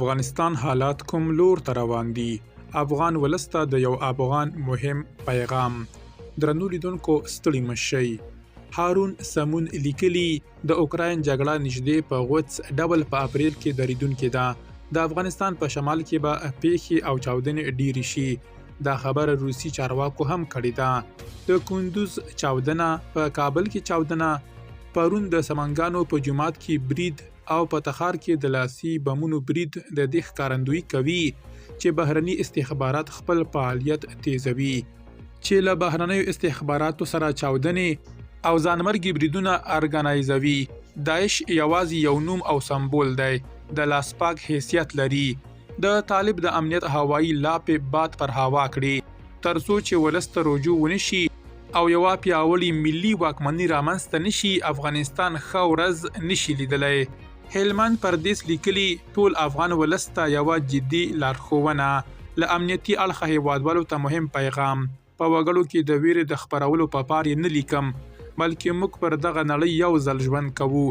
افغانستان حالات کوم لور ته روان دي؟ افغان ولس ته د یو افغان مهم پیغام. درنو لیدونکو ستړي مشئ. هارون سمون لیکلي د اوکراین جګړه نږدې په غوڅ ډبل په اپریل کې دریدونکې ده. د افغانستان په شمال کې به پیښې او چاودنې ډېرې شي. دا خبره روسي چارواکو هم کړې ده. د کندوز چاودنه، په کابل کې چاودنه، پرون د سمنګانو په جومات کې برید او په تخار کې د لاسي بمونو برید د دې ښکارندویي کوي چې بهرني استخبارات خپل فعالیت تیزوي. چې له بهرنیو استخباراتو سره چاودنې او ځانمرګي بریدونه ارګنایزوي. داعش یوازې یو نوم او سمبول دی، د لاسپاک حیثیت لري. د طالب د امنیت هوایی لاپې باد پر هوا کړي ترڅو چې ولس ته رجوع ونشي او یوه پیاوړې ملي واکمني رامنځته نشي. افغانستان ښه ورځ نشي لیدلی. هلمند پردیس لیکلي ټول افغان ولس ته یوه جدي لارښوونه. له امنیتي اړخه هیوادوالو ته مهم پیغام. په وګړو کې د ویرې د خپرولو په پار یې نه لیکم، بلکې موږ پر دغه نړۍ یو ځل ژوند کوو.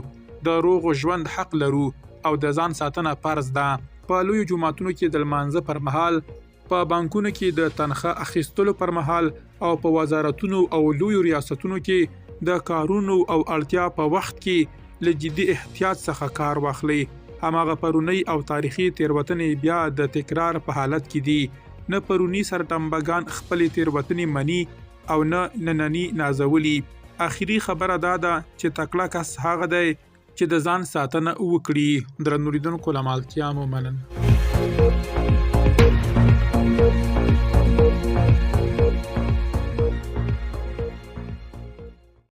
د روغ ژوند حق لرو او د ځان ساتنه فرض ده. په لویو جوماتونو کې د لمانځه پر مهال، په بانکونو کې د تنخواه اخیستلو پر مهال او په وزارتونو او لویو ریاستونو کې د کارونو او اړتیا په وخت کې له جدي احتیاط څخه کار واخلئ. هماغه پرونی او تاریخي تیروتنې بیا د تکرار په حالت کې دي. نه پرونی سرټمبګان خپلې تیروتنې مني او نه ننني نازولي. اخري خبره دا ده چې تکړه کس هغه دی چې د ځان ساتنه وکړي. درنو لیدونکو له مالتیا مو مننه.